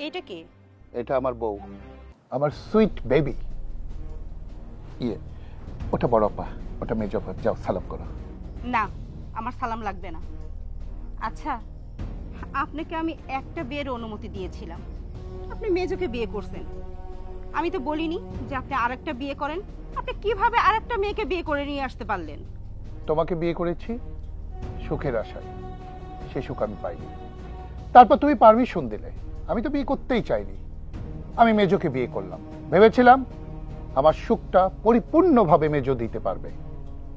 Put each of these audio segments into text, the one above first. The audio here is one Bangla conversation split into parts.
এইটা কে? এটা আমার বউ, আমার সুইট বেবি। ওটা বড় আপা, ওটা মেজ আপা। যাও সালাম করো। না, আমার সালাম লাগবে না। আচ্ছা, আপনাকে আমি একটা বিয়ের অনুমতি দিয়েছিলাম, আপনি মেজোকে বিয়ে করছেন। আমি তো বলিনি যে আপনি আরেকটা বিয়ে করেন। আপনি কিভাবে আরেকটা মেয়েকে বিয়ে করে নিয়ে আসতে পারলেন? তোমাকে বিয়ে করেছি সুখের আশায়, সে সুখ আমি পাইনি। তারপর তুমি পারমিশন দিলে, আমি তো বিয়ে করতেই চাইনি। আমি মেজোকে বিয়ে করলাম, ভেবেছিলাম আমার সুখটা পরিপূর্ণভাবে মেজো দিতে পারবে,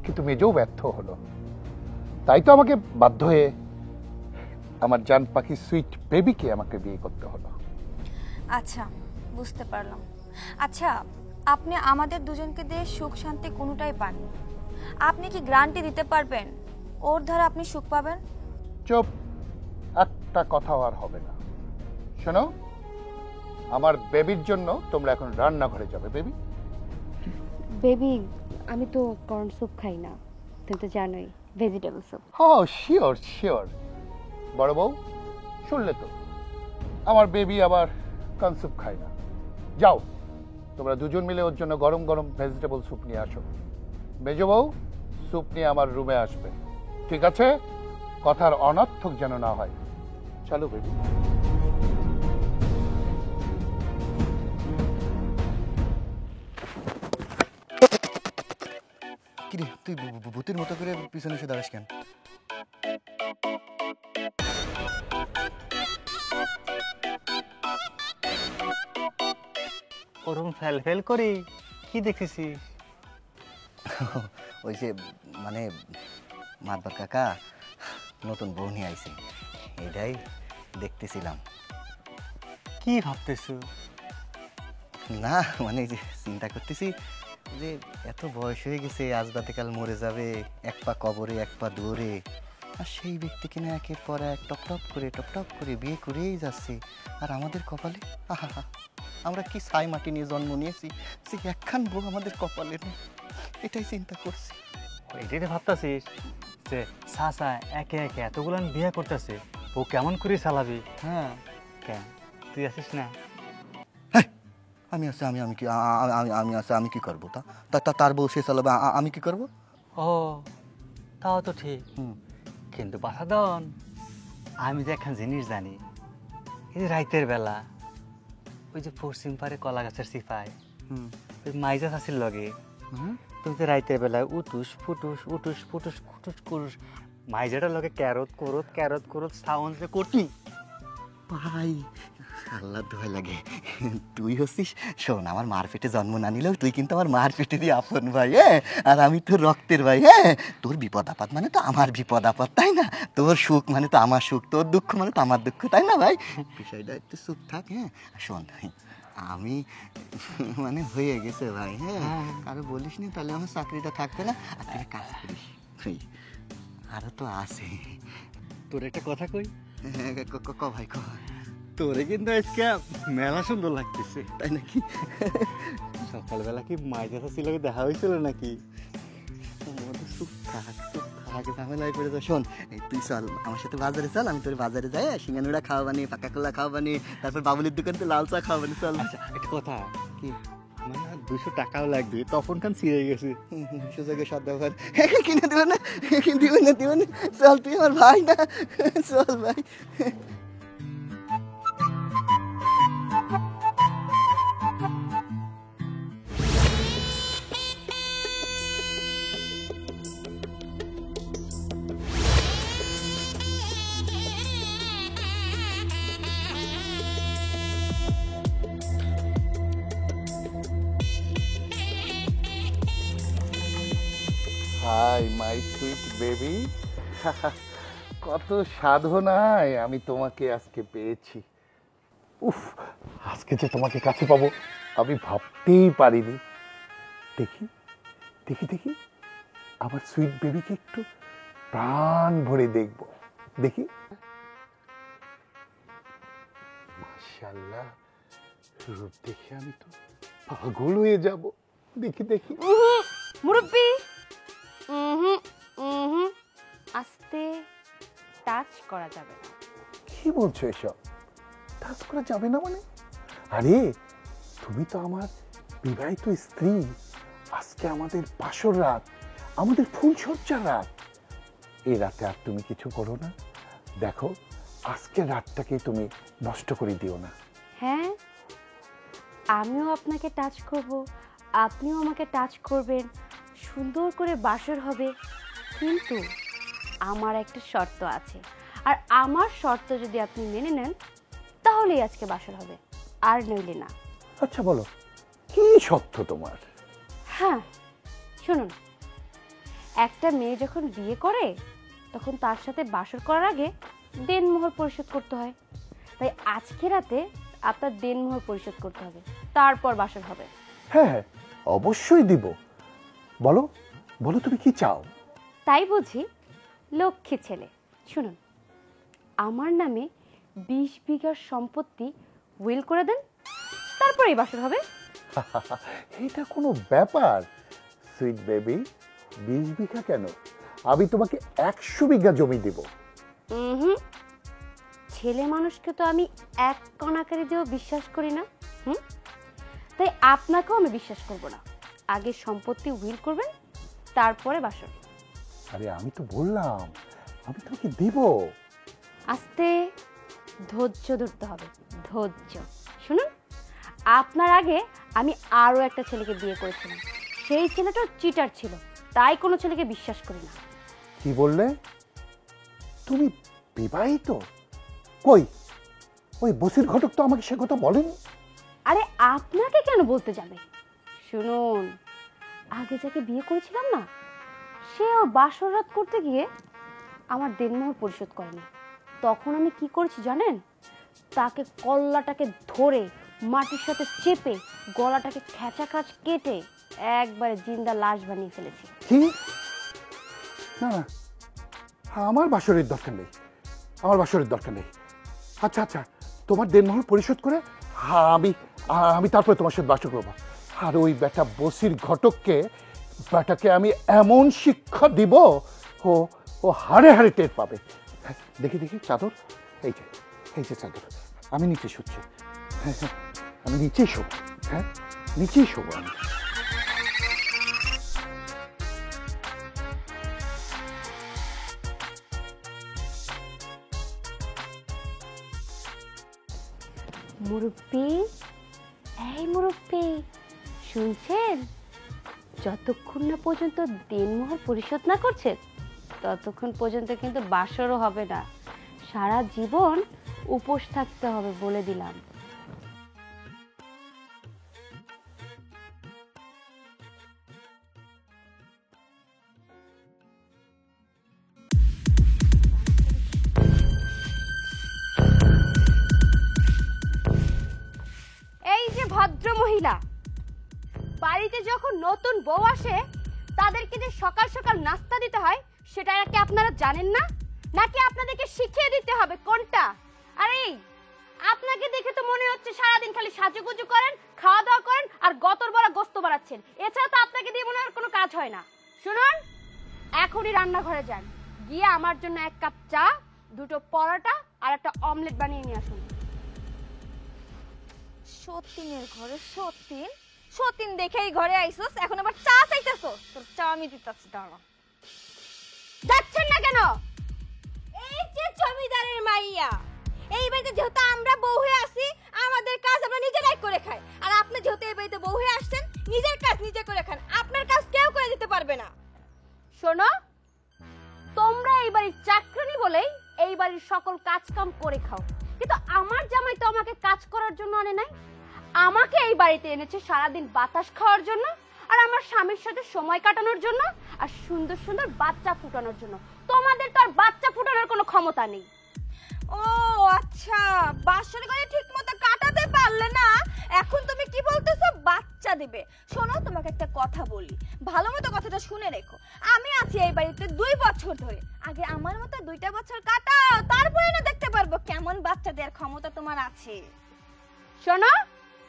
কিন্তু মেজও ব্যর্থ হলো। তাই তো আমাকে বাধ্য হয়ে আমার জান পাখি সুইট বেবিকে আমাকে বিয়ে করতে হলো। আচ্ছা, বুঝতে পারলাম। আচ্ছা, আপনি আমাদের দুজনকে দিয়ে সুখ শান্তি কোনোটাই পাননি। আপনি কি গ্যারান্টি দিতে পারবেন ওর দ্বারা আপনি সুখ পাবেন? চুপ, একটা কথাও আর হবে না। শোনো, আমার বেবির জন্য তোমরা এখন রান্নাঘরে যাবে। বেবি বেবি, আমি তো কর্ন স্যুপ খাই না, তুমি তো জানোই, ভেজিটেবল স্যুপ। হ্যাঁ, শিওর শিওর। বড় বউ শুনলে তো, আমার বেবি আবার কর্ন স্যুপ খায় না। যাও, তোমরা দুজন মিলে ওর জন্য গরম গরম ভেজিটেবল স্যুপ নিয়ে আসো। মেজো বউ স্যুপ নিয়ে আমার রুমে আসবে, ঠিক আছে? কথার অনর্থক যেন না হয়। চলো বেবি। কিরে, তুই ভূতের মতো করে পিছনে এসে দাঁড়াস কেন? ওরকম ফেল ফেল করি কি দেখেছিস? ওই যে মানে মাতবার কাকা নতুন বউ নিয়ে আইছে, এইটাই দেখতেছিলাম। কি ভাবতেছো? না মানে যে চিন্তা করতেছি যে এত বয়স হয়ে গেছে, আজ বাদে কাল মরে যাবে, এক পা কবরে এক পা দৌড়ে, আর সেই ব্যক্তি কিনা একের পর এক টপ টপ করে বিয়ে করেই যাচ্ছে। আর আমাদের কপালে আহা, আমরা কি ছাই মাটি নিয়ে জন্ম নিয়েছি যে একখান বউ আমাদের কপালে নেই। এটাই চিন্তা করছি। এটাই ভাবতেছিস যে চাচা একে একে এতগুলান বিয়ে করতেছে, ও কেমন করে চালাবি? হ্যাঁ, কেন তুই আছিস না? আমি আছি, আমি আছি, আমি কি করবো? তার বউ সে চালাবে, আমি কি করবো? ও, তাও তো ঠিক। কিন্তু বাসাদন, আমি যে একখান জিনিস জানি, এই যে রাইতের বেলা ওই যে পশ্চিম পারে কলা গাছের সিপাই, ওই মাইজা চাষির লগে তুমি যে রাইতের বেলায় উটুস ফুটুস মাইজাটার লগে ক্যারত করত সাউন্ড যে করতি ভাই, আল্লাহ দোয়া লাগে। তুই হচ্ছিস, শোন, আমার মার পেটে জন্ম না নিলেও তুই কিন্তু আমার মার পেটে দিয়ে আপন ভাই, হ্যাঁ? আর আমি তোর রক্তের ভাই, হ্যাঁ? তোর বিপদ আপদ মানে তো আমার বিপদ আপদ, তাই না? তোর সুখ মানে তো আমার সুখ, তোর দুঃখ মানে তো আমার দুঃখ, তাই না ভাই? বিষয়টা একটু সুখ থাক, হ্যাঁ? শোন, আমি মানে হয়ে গেছে ভাই, হ্যাঁ? কারো বলিস নি, তাহলে আমার চাকরিটা থাকবে না। আর তুই কাজ করিস, আরো তো আছে। তোর একটা কথা কই? হ্যাঁ, ক ভাই, ক। তোরে কিন্তু আজকে মেলা সুন্দর লাগতেছে, তাই নাকি? সকালবেলা কি মাইজা চাষির লগে দেখা হয়েছিল নাকি? ঝামেলায় পড়ে তো। শোন, তুই চল আমার সাথে বাজারে, চল, আমি তোর বাজারে যাই, সিঙ্গানুরা খাওয়াবানি, পাকা কলা খাওয়াবানি, তারপর বাবুলির দোকানতে লাল চা খাওয়াবানি, চল। আচ্ছা, একটা কথা কি, আমার না 200 টাকাও লাগবে, তখন খান ছিঁড়ে গেছে। সুযোগে সদ্ব্যবহার কিনে দেবো না, দিব না, চল, তুই আমার ভাই না, চল ভাই। হাই মাই সুইট বেবি, কত সাধনায় আমি তোমাকে আজকে পেয়েছি। উফ, আজকে যে তোমাকে কাছে পাবো আমি ভাবতেই পারিনি। দেখি দেখি দেখি আমার সুইট বেবিকে একটু প্রাণ ভরে দেখবো। দেখি, মাশাআল্লাহ, রূপ দেখে আমি তো পাগল হয়ে যাব। দেখি দেখি। মুরব্বি, আস্তে টাচ করা যাবে না। কি বলছো এসব? টাচ করা যাবে না মানে? আরে তুমি তো আমার বিবাহিত স্ত্রী। আজকে আমাদের বাসর রাত, আমাদের ফুলসজ্জার রাত। এই রাতে আর তুমি কিছু করো না। দেখো আজকে রাতটাকে তুমি নষ্ট করে দিও না। হ্যাঁ, আমিও আপনাকে টাচ করব, আপনিও আমাকে টাচ করবেন, সুন্দর করে বাসর হবে। কিন্তু আমার একটা শর্ত আছে, আর আমার শর্ত যদি আপনি মেনে নেন তাহলেই আজকে বাসর হবে, আর নইলে না। আচ্ছা বলো কি সত্য তোমার? হ্যাঁ শুনুন, একটা মেয়ে যখন বিয়ে করে তখন তার সাথে বাসর করার আগে দেনমোহর পরিশোধ করতে হয়। তাই আজকে রাতে আপনার দেনমোহর পরিশোধ করতে হবে, তারপর বাসর হবে। হ্যাঁ হ্যাঁ, অবশ্যই দিব। বলো বলো তুমি কি চাও? তাই বুঝি? লক্ষ্মী ছেলে, শুনুন, আমার নামে 20 বিঘার সম্পত্তি উইল করে দেন, তারপরেই বাসর হবে। এটা কোনো ব্যাপার? সুইট বেবি, 20 বিঘা কেন, আমি তোমাকে 100 বিঘা জমি দিব। হুম, ছেলে মানুষকে তো আমি এক কণাকারি দিয়েও বিশ্বাস করি না। তাই আপনাকেও আমি বিশ্বাস করব না। আগে সম্পত্তি উইল করবেন, তারপরে বাসর। আরে আমি তো বললাম আমি তোমাকে দিব। আস্তে, ধৈর্য ধরতে হবে, ধৈর্য। শুনুন, আপনার আগে আমি আরও একটা ছেলেকে বিয়ে করেছিলাম। সেই ছেলেটাও চিটার ছিল, তাই কোনো ছেলেকে বিশ্বাস করি না। কি বললে? তুমি বিবাহিত? কই, ওই বসির ঘটক তো আমাকে সে কথা বলেনি। আরে আপনাকে কেন বলতে যাবে? শুনুন, আগে যাকে বিয়ে করেছিলাম না, সেও বাসর রাত করতে গিয়ে আমার দেনমোহর পরিশোধ করেনি। তখন আমি কি করেছি জানেন? তাকে কল্লাটাকে ধরে মাটির সাথে চেপে গলাটাকে খেঁচাখাচ কেটে একবারে জিন্দা লাশ বানিয়ে ফেলেছি। কি? না না, আমার বাসরের দরকার নেই, আমার বাসরের দরকার নেই। আচ্ছা আচ্ছা, তোমার দেনমোহর পরিশোধ করে আমি তারপরে তোমার সাথে বাসর করবো। আর ওই বেটা বসির ঘটককে, বেটাকে আমি এমন শিক্ষা দিব, ও ও হাড়ে হাড়ে টের পাবে। দেখি দেখি চাদর, এই যে চাদর, আমি নিচে শুচ্ছি। হ্যাঁ হ্যাঁ, আমি নিচেই শোবো। হ্যাঁ, নিচেই শোবো আমি। মুরব্বি, এই মুরব্বি, শুনছেন? যতক্ষণ না পর্যন্ত দেনমোহর পরিশোধ না করছেন ততক্ষণ পর্যন্ত কিন্তু বাসরও হবে না। সারা জীবন উপোস থাকতে হবে বলে দিলাম। এই যে ভদ্র মহিলা, বাড়িতে যখন নতুন বউ আসে তাদেরকে যে সকাল সকাল নাস্তা দিতে হয় সেটা কি আপনারা জানেন না? নাকি আপনাদেরকে শিখিয়ে দিতে হবে কোনটা? আরে আপনাকে দেখে তো মনে হচ্ছে সারাদিন খালি সাজুগুজু করেন, খাওয়া দাওয়া করেন আর গতর বড়া গোস্ত বাড়াচ্ছেন। এছাড়া তো আপনাকে দিয়ে মনে হয় কোনো কাজ হয় না। শুনুন, এখনই রান্নাঘরে যান, গিয়ে আমার জন্য 1 কাপ চা, 2টো পরোটা আর একটা অমলেট বানিয়ে নিয়ে আসুন। সতীনের ঘরে সতীন, সতীন দেখেই ঘরে আইছস, এখন আবার চা চাইতেছস? তোর চা আমি দিতাছি, দাঁড়া। যাচ্ছেন না কেন? এই যে জমিদারের মাইয়া, এই বাড়িতে যেহেতু আমরা বউ হয়ে আছি, আমাদের কাজ আমরা নিজেরাই করে খাই। আর আপনি যেহেতু এই বাড়িতে বউ হয়ে আসছেন, নিজের কাজ নিজে করে খান, আপনার কাজ কেউ করে দিতে পারবে না। শোনো, তোমরা এই বাড়ির চাকরানি বলেই এই বাড়ির সকল কাজ কাম করে খাও, কিন্তু আমার জামাই তো আমাকে কাজ করার জন্য আনে নাই। আমাকে এই বাড়িতে এনেছে সারাদিন বাতাস খাওয়ার জন্য, আর আমার স্বামীর সাথে সময় কাটানোর জন্য, আর সুন্দর সুন্দর বাচ্চা ফুটানোর জন্য। তোমাদের তো আর বাচ্চা ফুটানোর কোনো ক্ষমতা নেই। ও আচ্ছা, বাসর ঘরে ঠিকমতো কাটাতে পারলে না, এখন তুমি কি বলতেছো বাচ্চা দেবে? শোনো, তোমাকে একটা কথা বলি, ভালো মতো কথাটা শুনে রেখো। আমি আছি এই বাড়িতে 2 বছর ধরে, আগে আমার মতো 2টা বছর কাটাও, তারপরে না দেখতে পারবো কেমন বাচ্চা দেওয়ার ক্ষমতা তোমার আছে। শোনো,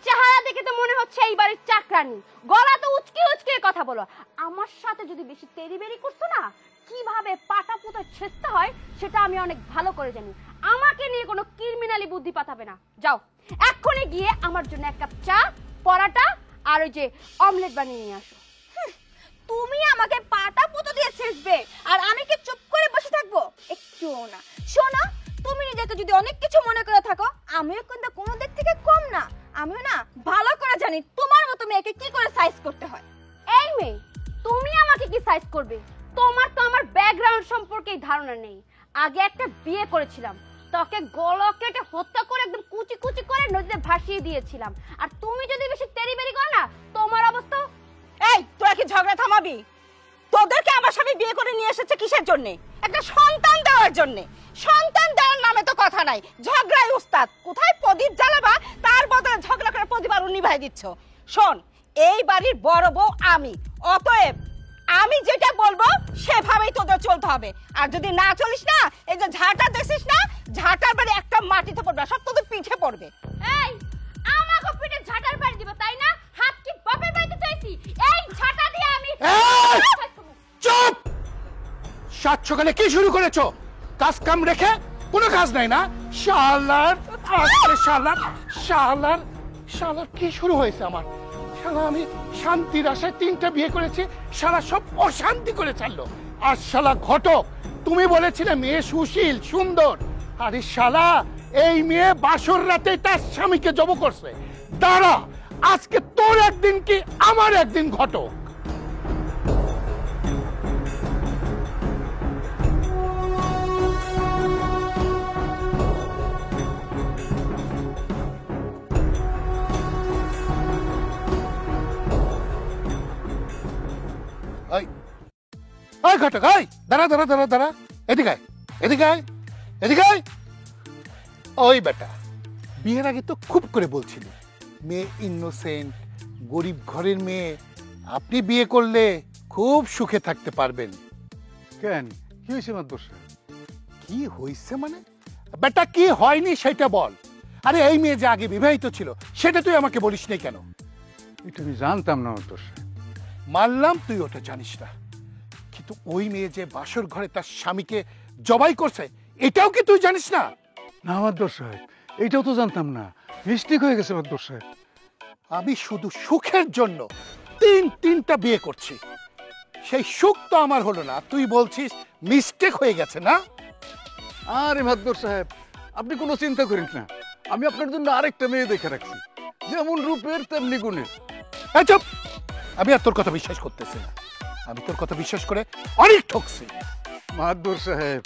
চেহারা দেখে তো মনে হচ্ছে এই বাড়ির চাকরানি, গলা তো উচকে উচকে কথা বলো। আমার সাথে যদি বেশি তেরি বেরি করছো না, কিভাবে পাটা পুতো ছেঁচতে হয় সেটা আমি অনেক ভালো করে জানি। আমাকে নিয়ে কোনো ক্রিমিনালি বুদ্ধি পাঠাবে না। যাও এক্ষুনি গিয়ে আমার জন্য এক কাপ চা, পরাটা আর ওই যে অমলেট বানিয়ে নিয়ে আসো। তুমি আমাকে পাটা পুতো দিয়ে ছেঁচবে আর আমি কি চুপ করে বসে থাকবো? একটুও না। শোনো, তুমি নিজেকে যদি অনেক কিছু মনে করে থাকো, আমিও কিন্তু কোনো দিক থেকে কম না। আমিও না ভালো করে জানি তোমার মতো মেয়েকে কি করে সাইজ করতে হয়। এই মেয়ে, তুমি আমাকে কি সাইজ করবে? তোমার তো আমার ব্যাকগ্রাউন্ড সম্পর্কে ধারণা নেই। আগে একটা বিয়ে করেছিলাম, তোকে গলা কেটে হত্যা করে একদম কুচি কুচি করে নদীতে ভাসিয়ে দিয়েছিলাম। আর তুমি যদি বেশি তেড়িবেড়ি করো না, তোমার অবস্থা। এই তোরা কি ঝগড়া থামাবি? তোদেরকে আমার স্বামী বিয়ে করে নিয়ে এসেছে কিসের জন্য? একটা সন্তান দেওয়ার জন্য। সন্তান দেওয়ার নামে তো কথা নাই, ঝগড়ায় উস্তাদ। কোথায় প্রদীপ জ্বালাবা, তার বদলে ঝগড়া করে প্রদীপ আরো নিভাই দিচ্ছ। শোন, এই বাড়ির বড় বউ আমি, অতএব আমি যেটা বলবো সেভাবেই তোদের চলতে হবে। আর যদি না চলিস না, এই যে ঝাঁটা দেখছিস না, ঝাঁটার বাড়ি একটা মাটিতে পড়বে, সব তোদের পিঠে পড়বে। এই আমাকে পিঠে ঝাঁটার বাড়ি দিব তাই না? হাত কি বাপের বাড়িতে চাইছি? এই ঝাঁটা দিয়ে আমি চুপ! সাত সকালে কি শুরু করেছো? কাজ কাম রেখে কোনো কাজ নাই না? শালার আজকে শালার শালার শালার কি শুরু হয়েছে আমার? শালা আমি শান্তির আশায় 3টা বিয়ে করেছি, শালা সব অশান্তি করে ছাড়লো। আর শালা ঘটক, তুমি বলেছিলে মেয়ে সুশীল সুন্দর, আরে শালা এই মেয়ে বাসর রাতে তার স্বামীকে জব করছে। দাঁড়া, আজকে তোর একদিন কি আমার একদিন ঘটক। ওই ঘটক, ওই দাঁড়া দাঁড়া দাঁড়া দাঁড়া, এদিকে আয়, এদিকে আয়, এদিকে আয়। ওই বেটা, বিয়ের আগে তো খুব করে বলছিলি মেয়ে ইনোসেন্ট, গরিব ঘরের মেয়ে, আপনি বিয়ে করলে খুব সুখে থাকতে পারবেন। কেন কি হয়েছে মাতবর সাহেব? কি হয়েছে মানে? বেটা কি হয়নি সেটা বল। আরে এই মেয়ে যে আগে বিবাহিত ছিল সেটা তুই আমাকে বলিস নাই কেন? এটা আমি জানতাম না মাতবর সাহেব। মানলাম তুই ওটা জানিস না, কিন্তু ওই মেয়ে যে বাসর ঘরে তার স্বামীকে জবাই করছে এটাও কি তুই জানিস না? না মাতবর সাহেব, এইটাও তো জানতাম না। মিস্টেক হয়ে গেছে মাতবর সাহেব। আমি শুধু সুখের জন্য তিনটা বিয়ে করছি, সেই সুখ তো আমার হলো না, তুই বলছিস মিস্টেক হয়ে গেছে না? আরে মাতবর সাহেব, আপনি কোনো চিন্তা করেন না, আমি আপনার জন্য আরেকটা মেয়ে দেখে রাখছি, যেমন রূপের তেমনি গুণের। এই চুপ! আমি আর তোর কথা বিশ্বাস করতেছি না, আমি তোর কথা বিশ্বাস করে অনেক ঠকছি। মাতবর সাহেব,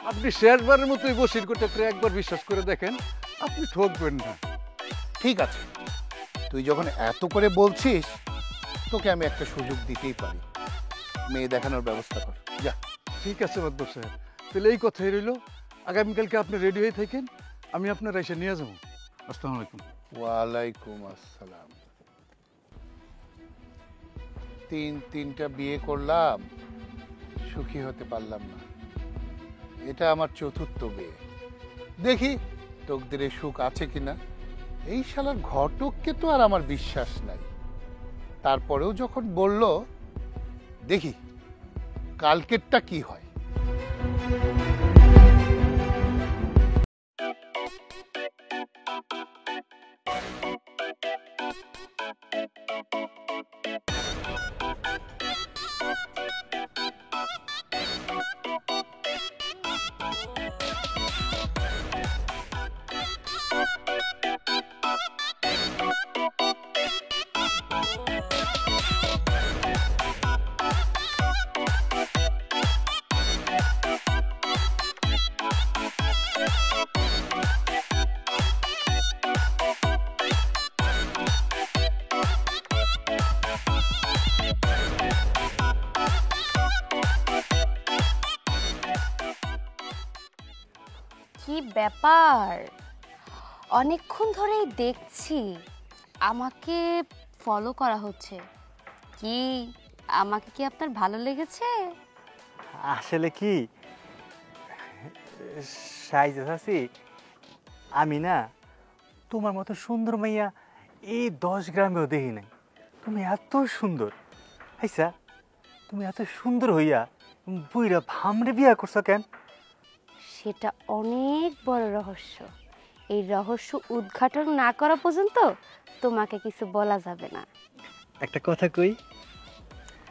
আপনি শেষবারের মতোই বসির কোটাকে একবার বিশ্বাস করে দেখেন, আপনি ঠকবেন না। ঠিক আছে, তুই যখন এত করে বলছিস তোকে আমি একটা সুযোগ দিতেই পারি, মেয়ে দেখানোর ব্যবস্থা কর যা। ঠিক আছে মাতবর সাহেব, তাহলে এই কথাই রইল। আগামীকালকে আপনি রেডি হয়ে থাকেন, আমি আপনার এসে নিয়ে যাবো। আসসালামু আলাইকুম। ওয়ালাইকুম আসসালাম। তিনটা বিয়ে করলাম, সুখী হতে পারলাম না, এটা আমার 4র্থ বিয়ে। দেখি তকদিরে সুখ আছে কিনা। এই শালার ঘটককে তো আর আমার বিশ্বাস নাই, তারপরেও যখন বলল দেখি কালকেরটা কি হয়। কি ব্যাপার, অনেকক্ষণ ধরেই দেখছি আমাকে ফলো করা হচ্ছে। কি আমাকে কি আপনার ভালো লেগেছে? আসলে কি সাইজাসি, আমি না তোমার মতো সুন্দর মাইয়া এই 10 গ্রামেও দেখি নাই। তুমি এত সুন্দর, আচ্ছা তুমি এত সুন্দর হইয়া বুইরা ভামরে বিয়া করছো কেন? সেটা অনেক বড় রহস্য। এই রহস্য উদ্ঘাটন না করা পর্যন্ত তোমাকে কিছু বলা যাবে না। একটা কথা কই,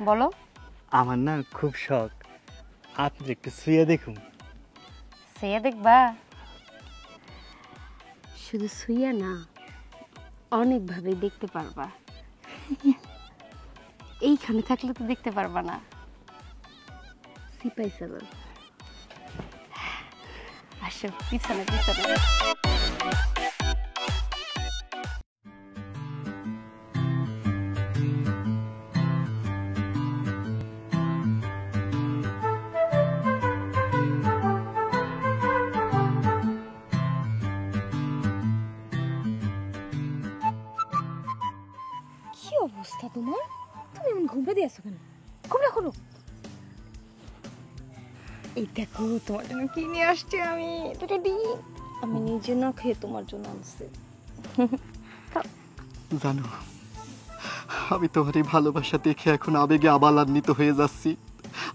বলো। আমার না খুব শখ আপনি একটু শুয়ে দেখুন। শুয়ে দেখবা? শুধু শুয়ে না, অনেকভাবেই দেখতে পারবা। এইখানে থাকলে তো দেখতে পারবা না। সিপাই সাগর, আসো পিছনে পিছনে। কি অবস্থা তোমার? তুমি এমন ঘুমটা দিয়ে আসো কেন? ঘুমটা করো। এই দেখো তোমার জন্য কি নিয়ে আসছি আমি। দুটো ডিম আমি নিজে না খেয়ে তোমার জন্য আনছি। জানো, আমি তোমার এই ভালোবাসা দেখে এখন আবেগে আবালান্বিত হয়ে যাচ্ছি,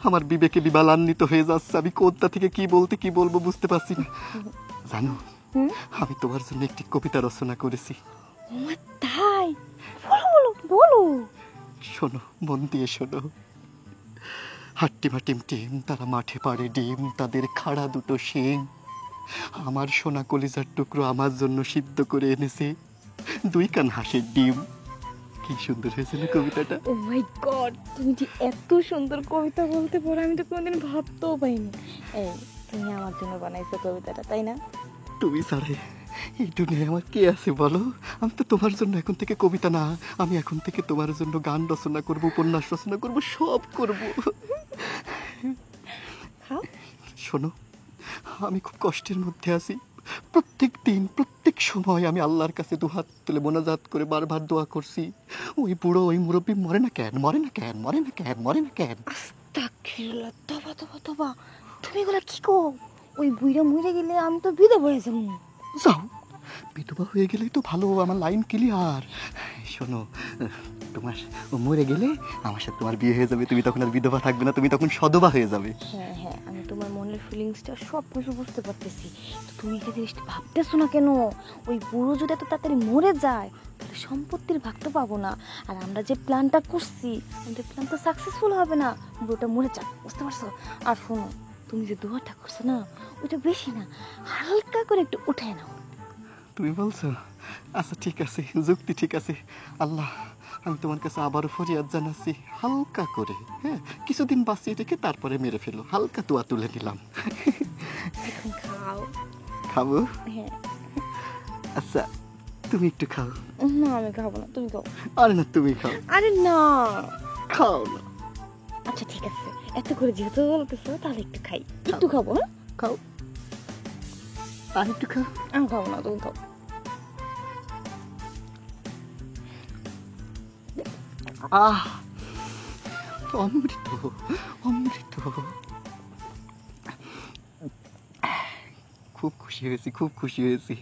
আমার বিবেকে বিবালান্বিত হয়ে যাচ্ছে। আমি কোনটা থেকে কি বলতে কি বলবো বুঝতে পারছি না। জানো, আমি তোমার জন্য একটি কবিতা রচনা করেছি। আমার তাই? বলো বলো বলো। শোনো, মন দিয়ে শোনো। হাট্টিমা টিম টিম, তারা মাঠে পাড়ে ডিম, তাদের খাড়া দুটো শিং আমার সোনা কলিজার টুকরো আমার জন্য সিদ্ধ করে এনেছে 2 কান হাঁসের ডিম। কি সুন্দর হয়েছে না কবিতাটা? ও মাই গড, তুমি যে এত সুন্দর কবিতা বলতে পারো আমি তো কোনোদিন ভাবতেও পাইনি। এই তুমি আমার জন্য বানাইছো কবিতাটা, তাই না? তুমি ছাড়া এই দুনিয়ায় আমার কে আছে বলো? আমি তো তোমার জন্য এখন থেকে কবিতা না, আমি এখন থেকে তোমার জন্য গান রচনা করব, উপন্যাস রচনা করব, সব করব। খাও। শোনো, আমি খুব কষ্টের মধ্যে আছি। প্রত্যেক দিন প্রত্যেক সময় আমি আল্লাহর কাছে দুহাত তুলে মোনাজাত করে বারবার দোয়া করছি, ওই বুড়ো ওই মুরব্বী মরে না কেন, মরে না কেন, মরে না কেন, মরে না কেন। আস্তাগফিরুল্লাহ, তবা তবা তবা। তুমি এগুলা কি কো? ওই বুইরা মরে গেলে আমি তো বিধবা হয়ে যাবো। যাও, বিধবা হয়ে গেলেই তো ভালো, আমার লাইন ক্লিয়ার। শোনো, তোমার ও মরে গেলে আমার সাথে তোমার বিয়ে হয়ে যাবে, তুমি তখন আর বিধবা থাকবে না, তুমি তখন সধবা হয়ে যাবে। হ্যাঁ হ্যাঁ, আমি তোমার মনের ফিলিংসটা সব কিছু বুঝতে পারতেছি। তো তুমি একটা জিনিসটা ভাবতেছো না কেন? ওই বুড়ো যদি এত তাড়াতাড়ি মরে যায় তাহলে সম্পত্তির ভাগ তো পাবো না। আর আমরা যে প্ল্যানটা করছি আমাদের প্ল্যান তো সাকসেসফুল হবে না, বুড়োটা মরে যাক, বুঝতে পারছো? আর শোনো, তুমি যে দোয়াটা করছো না ওইটা বেশি না, হালকা করে একটু উঠায় নাও। তুমি বলছো? আচ্ছা ঠিক আছে, যুক্তি ঠিক আছে। আল্লাহ, আমি তোমার কাছে আবারও ফরিয়াদ জানাচ্ছি, হালকা করে, হ্যাঁ, কিছুদিন বাঁচিয়ে রেখে তারপরে মেরে ফেলো। হালকা তোয়া তুলে নিলাম। এখন খাও। খাবো? হ্যাঁ। আচ্ছা, তুমি একটু খাও। না আমি খাবো না, তুমি খাও। আরে না, তুমি খাও। আরে না। খাও না। আচ্ছা ঠিক আছে, এত করে যেহেতু বলতেছো তাহলে একটু খাই, একটু খাবো। হ্যাঁ খাও, আর একটু খাও। আমি খাবো না, তুমি খাও। আহ, অমৃত অমৃত। খুব খুশি হয়েছি, খুব খুশি হয়েছি।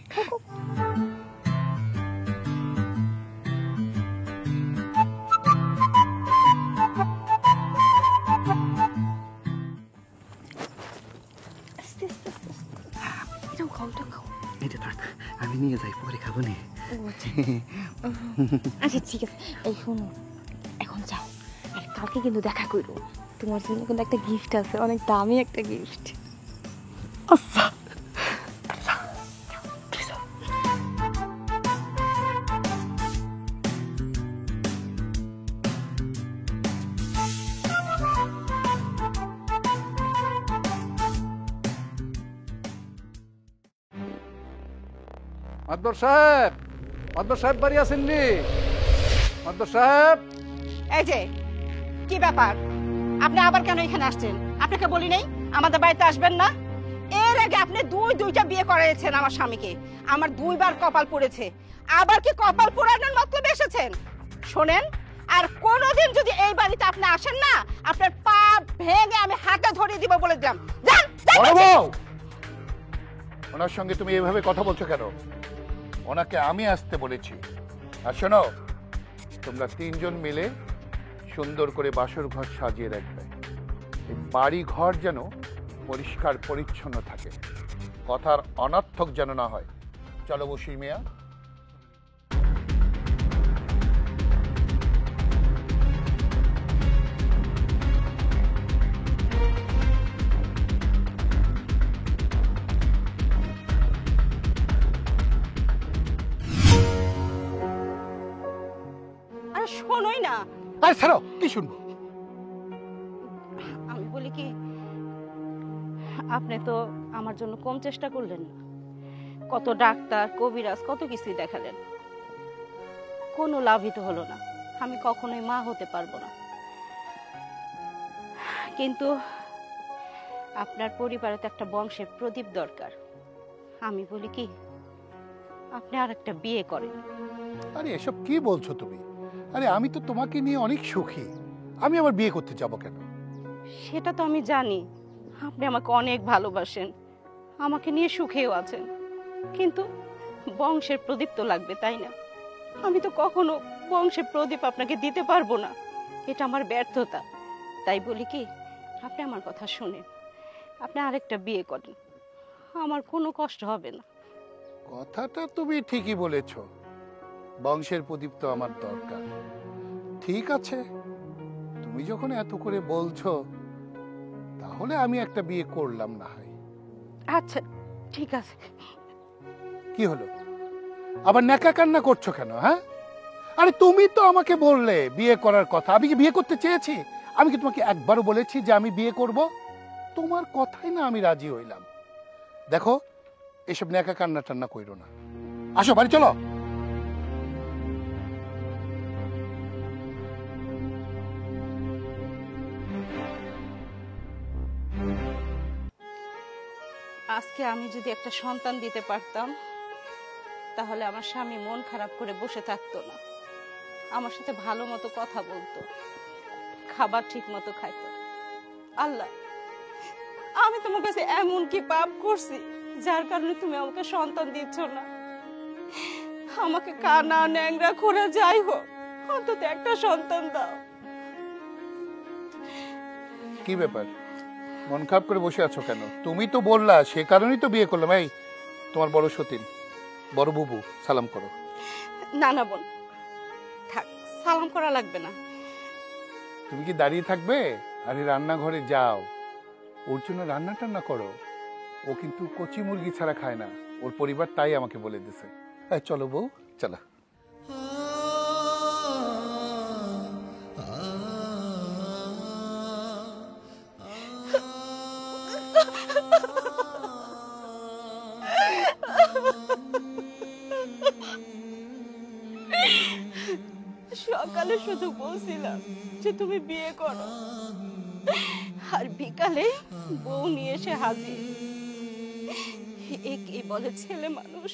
আস্তে আস্তে আস্তে আস্তে। এটাও খাও, এটাও খাও। এটা থাক, আমি নিয়ে যাই, পরে খাবো না। ও আচ্ছা। আচ্ছা ঠিক আছে, এই শোনো, এখন যাও। আর কালকে কিন্তু দেখা করো, তোমার জন্য কিন্তু একটা গিফট আছে, অনেক দামি একটা গিফট। আচ্ছা। মাদবর সাহেব, মাদবর সাহেব বাড়ি আসেননি? মাদবর সাহেব, এই যে কি ব্যাপার, আপনি আবার কেন এখানে আসছেন? আপনাকে বলি নাই আমাদের বাড়িতে আসবেন না? এর আগে আপনি দুইটা বিয়ে করাইছেন আমার স্বামীকে, আমার 2 বার কপাল পড়েছে, আবার কি কপাল পোড়ানোর মতলবে এসেছেন? শোনেন, আর কোনোদিন যদি এই বাড়িতে আপনি আসেন না, আপনার পা ভেঙে আমি হাতে ধরিয়ে দিব বলে দিলাম। যান, যান, বড় যান। বউ, ওনার সঙ্গে তুমি এভাবে কথা বলছো কেন? ওনাকে আমি আসতে বলেছি। আর শোনো, তোমরা 3 জন মিলে সুন্দর করে বাসর ঘর সাজিয়ে রাখবে, এই বাড়ি ঘর যেন পরিষ্কার পরিচ্ছন্ন থাকে। কথার অনর্থক যেন না হয়। চলো বসি মিয়া। আরে শোনোই না, আরে ছাড়ো, কি শুনবো? আমি বলি কি, আপনি তো আমার জন্য কম চেষ্টা করলেন না। কত ডাক্তার, কবিরাজ, কত কিছুই দেখালেন, কোনো লাভই তো হলো না। আমি কখনোই মা হতে পারবো না। কিন্তু আপনার পরিবারে তো একটা বংশের প্রদীপ দরকার। আমি বলি কি, আপনি আর একটা বিয়ে করেন। আরে এসব কি বলছো তুমি? আরে আমি তো তোমাকে নিয়ে অনেক সুখী, আমি আবার বিয়ে করতে যাব কেন? সেটা তো আমি জানি, আপনি আমাকে অনেক ভালোবাসেন, আমাকে নিয়ে সুখেও আছেন, কিন্তু বংশের প্রদীপ তো লাগবে, তাই না? আমি তো কখনো বংশের প্রদীপ আপনাকে দিতে পারবো না, এটা আমার ব্যর্থতা। তাই বলি কি, আপনি আমার কথা শুনেন, আপনি আরেকটা বিয়ে করেন, আমার কোনো কষ্ট হবে না। কথাটা তুমি ঠিকই বলেছ, বংশের প্রদীপ তো আমার দরকার। ঠিক আছে, তুমি যখন এত করে বলছো, তাহলে আমি একটা বিয়ে করলাম না হয়। আচ্ছা ঠিক আছে। কি হলো, আবার নেকা কান্না করছো কেন? হ্যাঁ, আরে তুমি তো আমাকে বললে বিয়ে করার কথা। আমি কি বিয়ে করতে চেয়েছি? আমি কি তোমাকে একবারও বলেছি যে আমি বিয়ে করব? তোমার কথাই না আমি রাজি হইলাম। দেখো, এসব নেকা কান্না টান্না কইরো না, আসো বাড়ি চলো। আজকে আমি যদি একটা সন্তান দিতে পারতাম, তাহলে আমার স্বামী মন খারাপ করে বসে থাকতো না, আমার সাথে ভালো মতো কথা বলতো, খাবার ঠিক মতো খাইতো। আল্লাহ, আমি তোমার কাছে এমন কি পাপ করছি যার কারণে তুমি আমাকে সন্তান দিচ্ছ না? আমাকে কানা ন্যাংরা খোড়া যাই হোক, অন্তত একটা সন্তান দাও। কি ব্যাপার, মন খারাপ করে বসে আছো কেন? তুমি তো বললা, সে কারণেই তো বিয়ে করলাম। এই তোমার বড় সতীন, বড় বুবু, সালাম করো। না না বোন, থাক, সালাম করা লাগবে না। তুমি কি দাঁড়িয়ে থাকবে? আরে রান্নাঘরে যাও, ওর জন্য রান্না টান্না করো। ও কিন্তু কচি মুরগি ছাড়া খায় না, ওর পরিবার তাই আমাকে বলে দিছে। চলো বউ, চলো। সকালে শুধু বলছিলাম যে তুমি বিয়ে করো, আর বিকালে বউ নিয়ে এসে হাজির। একেই বলে ছেলে মানুষ।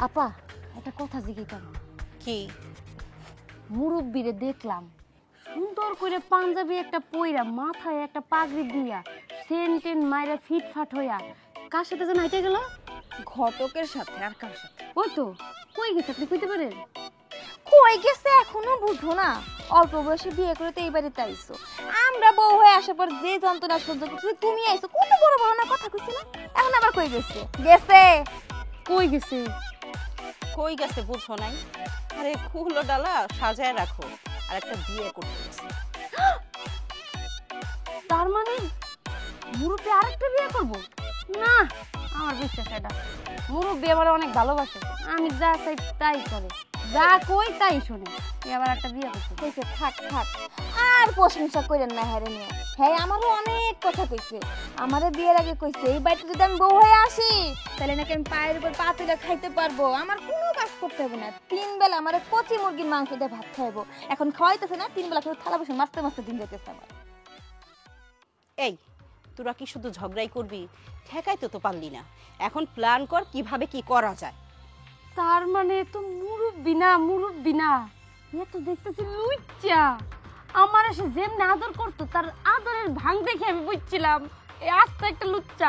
আপা, একটা কথা জিজ্ঞেস কি? মুরব্বিরে দেখলাম সুন্দর করে পাঞ্জাবি একটা পইরা, মাথায় একটা পাগড়ি দিয়া, সেন্টেন মাইরা ফিটফাট হইয়া কার সাথে যেন হাইটে গেল? ঘটকের সাথে। আর কার সাথে? ওই তো, কই গেছে আপনি কইতে পারেন? কই গেছে এখনো বুঝো না? অল্প বয়সে বিয়ে করে তো এই বাড়িতে আইছো। আমরা বউ হয়ে আসার পর যে যন্ত্রণা সহ্য করছি, তুমি আইছো কত বড় বড় না কথা কইছি না? এখন আবার কই গেছে? গেছে কই গেছে? কই গেছে বুঝো নাই? আরে খুলো ডালা সাজায় রাখো, আর একটা বিয়ে করতে গেছে। তার মানে মুরব্বি আরেকটা বিয়ে করব? না, আমার বিশ্বাস এটা। মুরব্বি আমার অনেক ভালোবাসে, আমি যা চাই তাই করে, যা কই তাই শুনে। আবার একটা বিয়ে করতে কইছে থাক থাক, আর প্রশংসা করেন না হ্যারে নিয়ে। হ্যাঁ, আমারও অনেক কথা কইছে। আমারে বিয়ের আগে কইছে এই বাড়িতে যদি আমি বউ হয়ে আসি, তাহলে নাকি আমি পায়ের উপর পা তুলে খাইতে পারবো, আমার কোনো কাজ করতে হবে না, 3 বেলা আমারে কচি মুরগির মাংস দিয়ে ভাত খাইবো। এখন খাওয়াইতেছে না, 3 বেলা করে থালা বসে মাছতে মাছতে দিন যেতেছে আমার। এই, তোরা কি শুধু ঝগড়াই করবি? ঠেকাইতে তো পারলি না, এখন প্ল্যান কর কিভাবে কি করা যায়। তার মানে তো মুরব্বি না, মুরব্বি না, এ তো দেখতেছি লুচ্চা। আমার এসে যেমনি আদর করতো, তার আদরের ভাঙ দেখে আমি বুঝছিলাম এই আস্তে একটা লুচ্চা।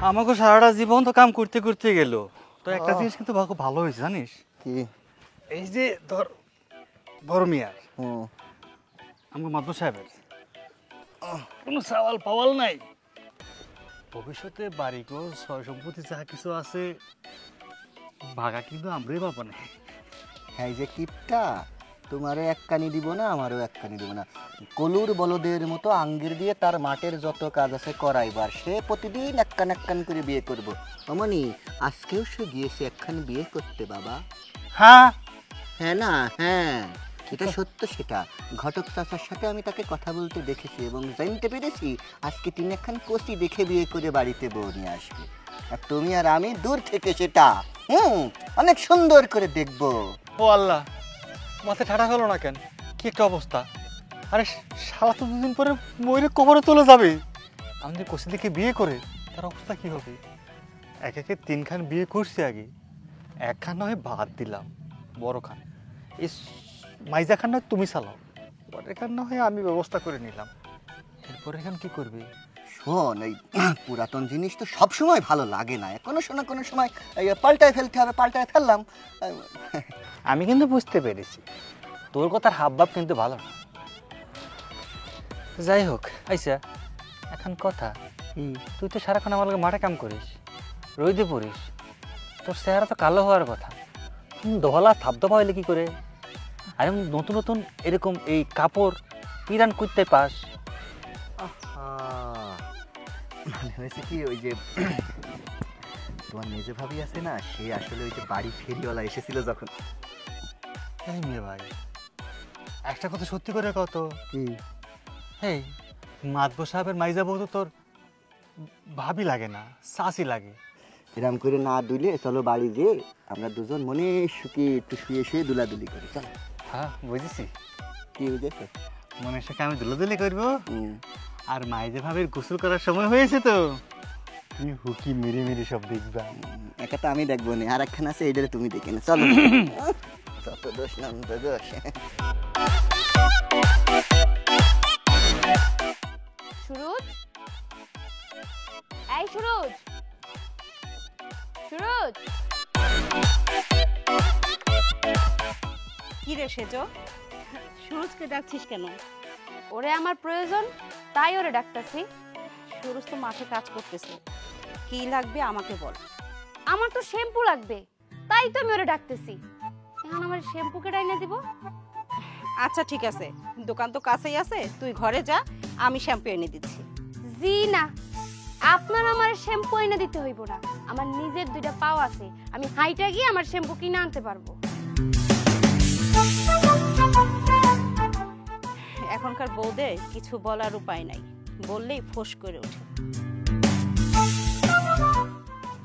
আমাকে সারাটা জীবন তো কাম করতে করতে গেল, তো একটা জিনিস কিন্তু খুব ভালো হয়েছে জানিস, কি? এই যে ধর বড় মিয়ার হুম। আমার মাদু সাহেবের কোনো সওয়াল পাওয়াল নাই। ভবিষ্যতে বাড়িঘর সয় সম্পত্তি যা কিছু আছে ভাগা কিন্তু আমরাই পাবো না। হ্যাঁ, এই যে কিপটা তোমারও এক কানি দিব না, আমারও এক কানি দিব না। কলুর বলদের মতো আঙ্গির দিয়ে তার মাঠের যত কাজ আছে করাইবার, সে প্রতিদিন এক কান করে বিয়ে করব। অমনি আজকেও সে গিয়েছে একখানি বিয়ে করতে বাবা। হ্যাঁ হ্যাঁ না, হ্যাঁ এটা সত্য। সেটা ঘটক চাচার সাথে আমি তাকে কথা বলতে দেখেছি এবং জানতে পেরেছি আজকে তিনি একখান কচি দেখে বিয়ে করে বাড়িতে বউ নিয়ে আসবে। আর তুমি আর আমি দূর থেকে সেটা অনেক সুন্দর করে দেখবো। ও আল্লাহ, মাথায় ঠাটা ফেলো না কেন? কি একটা অবস্থা! আরে শালা তো দুদিন পরে ময়ূরে কবরে চলে যাবে। আমি যে কষি দেখে বিয়ে করে তার অবস্থা কি হবে? এক একে 3 খান বিয়ে করছি, আগে 1 খান নয় বাদ দিলাম, বড় খান। এই মাইজা খান নয় তুমি চালাও, বড় খান না হয় আমি ব্যবস্থা করে নিলাম। এরপরে এখান কি করবে? শোন, এই পুরাতন জিনিস তো সবসময় ভালো লাগে না, কোনো সময় পাল্টায় ফেলতে হবে, পাল্টায় ফেললাম। আমি কিন্তু বুঝতে পেরেছি তোর কথার হাবভাব কিন্তু ভালো না। যাই হোক, আইসা এখন কথা, তুই তো সারাক্ষণ আমার লগে মাঠে কাম করিস, রোদে পড়িস, তোর চেহারা তো কালো হওয়ার কথা, দহলা থাপদপা হইলে কি করে? আর নতুন নতুন এরকম এই কাপড় পিরান করতে পাস? মানে হয়েছে কি, ওই যে তোমার মেজে ভাবি আছে না, সে আসলে ওই যে বাড়ি ফেরিওয়ালা এসেছিল যখন। এই মেয়ে ভাই, একটা কথা সত্যি করে কত, এই মাতবর সাহেবের মাইজা বউ তো তোর ভাবি লাগে না, শাসি লাগে। এরম করে না দুলে চলো বাড়ি যেয়ে আমরা দুজন মনে সুখী একটু শুয়ে শুয়ে দুলাদুলি করি, চলো। হ্যাঁ বুঝেছি, কি বুঝেছো? মনে সাথে আমি দুলাদুলি করবো, আর মাইজে ভাবির গোসল করার সময় হয়েছে তো তুমি হুকি মেরে মেরে সব দেখবা। একটা তো আমি দেখবো না, আর একখান আছে এইটারে তুমি দেখে না, চলো। যত দোষ নাম তো দোষ। সুরজ, এই সুরজ, সুরজ। কি রে সেজো, সুরজকে ডাকছিস কেন? ওরে আমার প্রয়োজন তাই ওরে ডাকতাছি। সুরজ তো মাঠে কাজ করতেছে, কি লাগবে আমাকে বল। আমার তো শ্যাম্পু লাগবে, তাই তো আমি ওরে ডাকতেছি। এখন আমার শ্যাম্পু কে ডাইনা দিব? আচ্ছা ঠিক আছে, দোকান তো কাছেই আছে, তুই ঘরে যা, আমি শ্যাম্পু এনে দিচ্ছি। জি না, আপনার আমার শ্যাম্পু এনে দিতে হইব না, আমার নিজের 2টা পাও আছে, আমি হাইটা গিয়ে আমার শ্যাম্পু কিনে আনতে পারবো। এখনকার বউদের কিছু বলার উপায় নাই, বললেই ফোঁস করে ওঠে।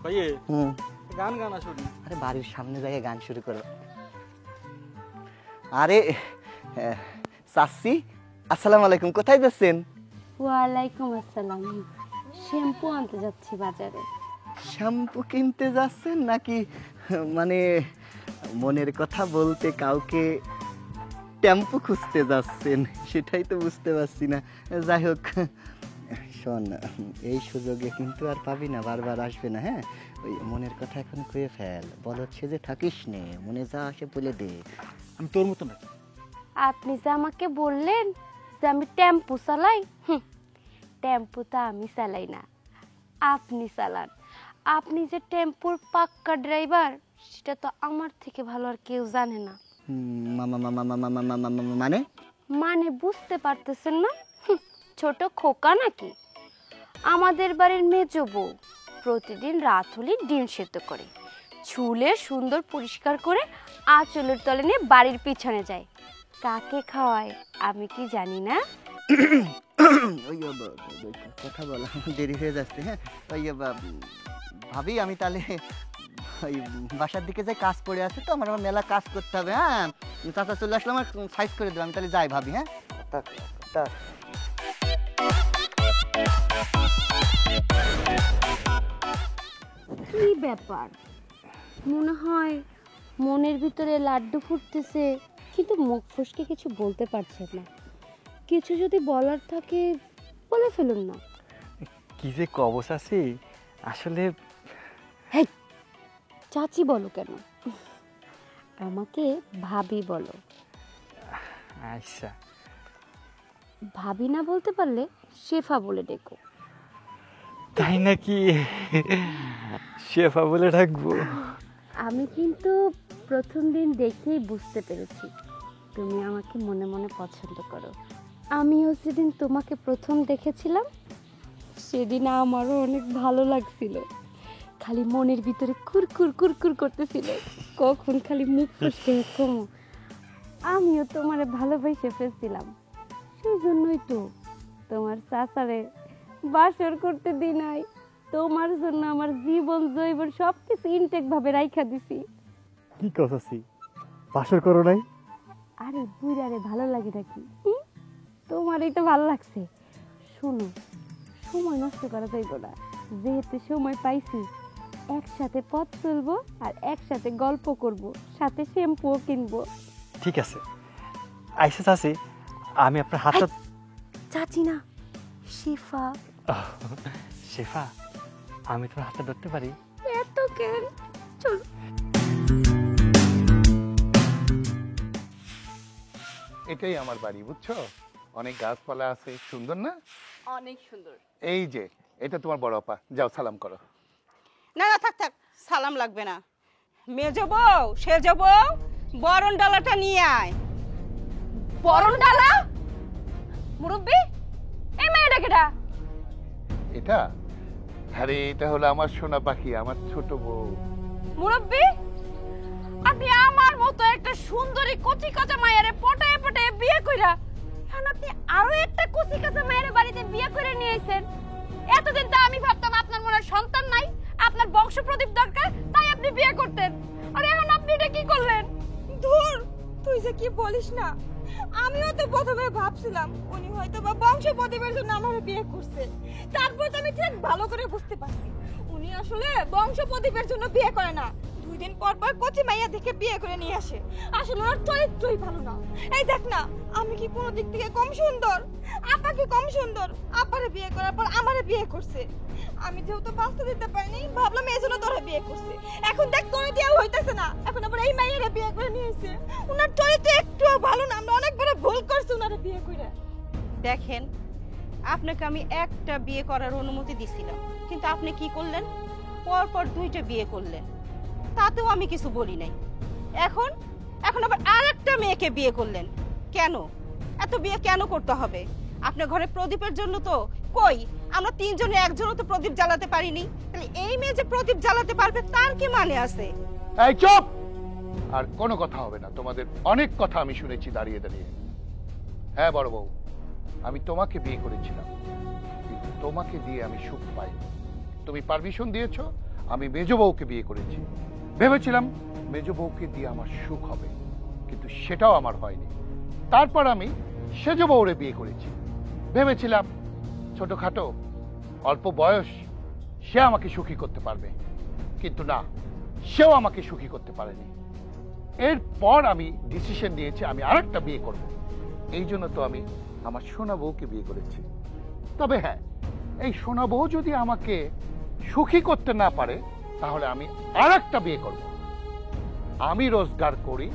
ভাইয়ে হুম, গান গানা শুনি। আরে বাড়ির সামনে জায়গায় গান শুরু করো। আরে চাচি, আসসালামু আলাইকুম, কোথায় যাচ্ছেন? ওয়ালাইকুম আসসালাম, শ্যাম্পু আনতে যাচ্ছি বাজারে। শ্যাম্পু কিনতে যাচ্ছেন নাকি মানে মনের কথা বলতে কাউকে টেম্পু খুঁজতে যাচ্ছেন, সেটাই তো বুঝতে পারছি না। যাই হোক শোন, এই সুযোগে কিন্তু আর পাবি না, বারবার আসবে না। হ্যাঁ, ওই মনের কথা এখন কয়ে ফেল, বলত সে যে থাকিস নে, মনে যা আসে বলে দে। আমি তোর মতো না। আপনি যে আমাকে বললেন যে আমি টেম্পু চালাই, টেম্পু তো আমি চালাই না, আপনি চালান। আপনি যে টেম্পুর পাক্কা ড্রাইভার সেটা তো আমার থেকে ভালো আর কেউ জানে না। মানে মানে বুঝতে পারতেছেন না? ছোট খোকা নাকি? আমাদের বাড়ির মেজো বউ প্রতিদিন রাত হলে ডিম সেদ্ধ করে, চুলে সুন্দর পরিষ্কার করে আঁচলের তলে নিয়ে বাড়ির পিছনে যায়। কাকে খাওয়ায় আমি কি জানি না? ওই কথা বলা দেরি হয়ে যাচ্ছে। হ্যাঁ, ওই ভাবি আমি তাহলে ওই বাসার দিকে যাই, কাজ পড়ে আছে তো, আমার মেলা কাজ করতে হবে। হ্যাঁ, চাচা চলে আসলে আমার সাইজ করে দেবো, আমি তাহলে যাই ভাবি। হ্যাঁ, কি ব্যাপার, মনে হয় মনের ভিতরে লাড্ডু ফুটতেছে, কিন্তু মুখ ফসকে কিছু বলতে পারছেন না। কিছু যদি বলার থাকে বলে ফেলুন না। কি যে কবস আছি, আসলে চাচি বলো কেন? আমাকে ভাবি বলো। আচ্ছা, ভাবি না বলতে পারলে শেফা বলে ডেকো। তাই নাকি? শেফা বলে ডাকবো? আমি কিন্তু প্রথম দিন দেখেই বুঝতে পেরেছি তুমি আমাকে মনে মনে পছন্দ করো। আমিও যেদিন তোমাকে প্রথম দেখেছিলাম সেদিন আমারও অনেক ভালো লাগছিল, খালি মনের ভিতরে কুরকুর কুরকুর করতেছিল, কখন খালি মুখ ফুসকে কমো। আমিও তোমারে ভালোবাসে ফেলছিলাম, সেই জন্যই তো তোমার চাচারে বাসর করতে দিই নাই। তোমার জন্য আমার জীবন জৈবন সবকিছু ইনটেক ভাবে রাইখা দিছি। কি করছি? বাসর করো নাই? আরে বুইরারে ভালো লাগে নাকি? তোমারই তো ভালো লাগছে। শোনো, সময় নষ্ট করা যাইব না, যেহেতু সময় পাইছি একসাথে পথ চলবো আর একসাথে গল্প করব, সাথে শ্যাম্পুও কিনবো। ঠিক আছে, আইসা চাচি, আমি আপনার হাতটা। চাচি না, শেফা। শেফা, আমি তোমার হাতটা ধরতে পারি? এত কেন? চল। এটাই আমার বাড়ি, বুঝছো? অনেক গাছপালা আছে, সুন্দর না? অনেক সুন্দর। এই যে এটা তোমার বড় আপা, যাও সালাম করো। না না, থাক থাক, সালাম লাগবে না। মেজ বউ, সেজ বউ, বরণ ডালাটা নিয়ে আয়। বরণ ডালা? মুরব্বি, এই মেয়েটা কেডা? এটা? আরে এটা হলো আমার সোনা পাখি, আমার ছোট বউ। মুরব্বি, আপনি আমার মতো একটা সুন্দরী কচি কাঁচা মায়ের পটায়ে পটায়ে বিয়ে কইরা এখন আপনি আরো একটা কচি কাঁচা মায়ের বাড়িতে বিয়ে করে নিয়ে আইছেন। এতদিন তো আমি ভাবতাম আপনার মনে হয় সন্তান নাই, আপনার বংশ প্রদীপ দরকার, তাই আপনি বিয়ে করতেন। আর এখন আপনি এটা কি করলেন? ধুর, তুই যে কি বলিস না, আমিও তো প্রথমে ভাবছিলাম উনি হয়তো বা বংশ প্রদীপের জন্য আমার বিয়ে করছে। তারপর তো আমি ঠিক ভালো করে বুঝতে পারছি উনি আসলে বংশ প্রদীপের জন্য বিয়ে করে না, 2 দিন পর পর কচি মাইয়া দেখে বিয়ে করে নিয়ে আসে। আসলে ওর চরিত্রই ভালো না। এই দেখ না, আমি কি কোনো দিক থেকে কম সুন্দর? আপা কি কম সুন্দর? আপারে বিয়ে করার পর আমারে বিয়ে করছে। আমি যেহেতু বাঁচতে দিতে পারিনি, ভাবলাম এই জন্য তোরা বিয়ে করছে। এখন দেখ তোরে দেওয়া হইতেছে না, এখন আবার এই মাইয়ারে বিয়ে করে নিয়েছে। উনার চরিত্র একটুও ভালো না, আমরা অনেক বড় ভুল করছি উনারে বিয়ে করে। দেখেন, আপনাকে আমি একটা বিয়ে করার অনুমতি দিছিলাম, কিন্তু আপনি কি করলেন? পর পর 2টা বিয়ে করলেন, তাতেও আমি কিছু বলি নাই। এখন এখন আবার আরেকটা মেয়েকে বিয়ে করলেন কেন? এত বিয়ে কেন করতে হবে? আপনার ঘরে প্রদীপের জন্য তো কই আমরা 3 জনে একজনও তো প্রদীপ জ্বালাতে পারিনি, তাহলে এই মেয়ে যে প্রদীপ জ্বালাতে পারবে তার কি মানে আছে? এই চুপ! আর কোনো কথা হবে না, তোমাদের অনেক কথা আমি শুনেছি দাঁড়িয়ে দাঁড়িয়ে। হ্যাঁ বড় বউ, আমি তোমাকে বিয়ে করেছিলাম, কিন্তু তোমাকে দিয়ে আমি সুখ পাই। তুমি পারমিশন দিয়েছো, আমি মেজ বউকে বিয়ে করেছি। ভেবেছিলাম মেজ বউকে দিয়ে আমার সুখ হবে, কিন্তু সেটাও আমার হয়নি। তারপর আমি সেজ বউরে বিয়ে করেছি। ভেবেছিলাম ছোটখাটো অল্প বয়স, সে আমাকে সুখী করতে পারবে, কিন্তু না, সেও আমাকে সুখী করতে পারেনি। এরপর আমি ডিসিশন নিয়েছি আমি আরেকটা বিয়ে করব। এই জন্য তো আমি আমার সোনা বউকে বিয়ে করেছি। তবে হ্যাঁ, এই সোনা বউ যদি আমাকে সুখী করতে না পারে, তাহলে আমি আরেকটা বিয়ে করব। আমি রোজগার করি,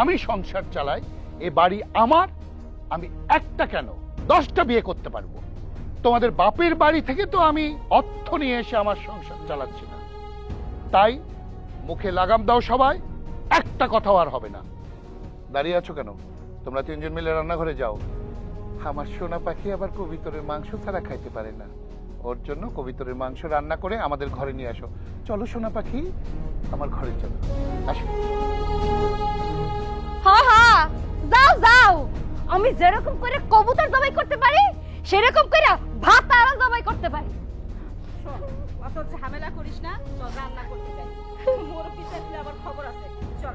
আমি সংসার চালাই, এ বাড়ি আমার, আমি একটা কেন 10টা বিয়ে করতে পারবো। তোমাদের বাপের বাড়ি থেকে তো আমি অর্থ নিয়ে এসে আমার সংসার চালাচ্ছি না। তাই মুখে লাগাম দাও সবাই, একটা কথাও আর হবে না। দাঁড়িয়ে আছো কেন? তোমরা 3 জন মিলে রান্নাঘরে যাও। আমার সোনা পাখি আবার কবিতরের মাংস ছাড়া খাইতে পারে না, ওর জন্য কবিতরের মাংস রান্না করে আমাদের ঘরে নিয়ে আসো। চলো সোনা পাখি, আমার ঘরে চলো, আসো। হ্যাঁ হ্যাঁ, যাও যাও। আমি যেরকম করে কবুতর জবাই করতে পারি, সেরকম করে ভাত আরো জবাই করতে পারি। শোন, অত ঝামেলা করিস না, চল রান্না করতে যাই। মোর পিছনে আবার খবর আছে, চল।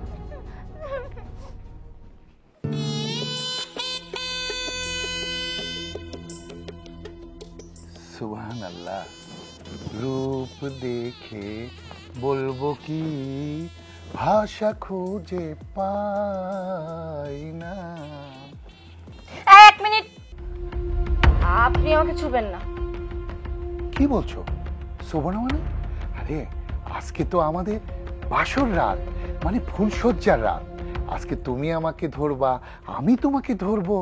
সুবহানাল্লাহ, রূপ দেখে বলবো কি, ভাষা খুঁজে পাই না। 1 মিনিট, আপনি আমাকে ছুবেন না। কি বলছো? শোবো না মানে? আরে আজকে তো আমাদের বাসর রাত, মানে ফুলসজ্জার রাত। আজকে তুমি আমাকে ধরবা, আমি তোমাকে ধরবো,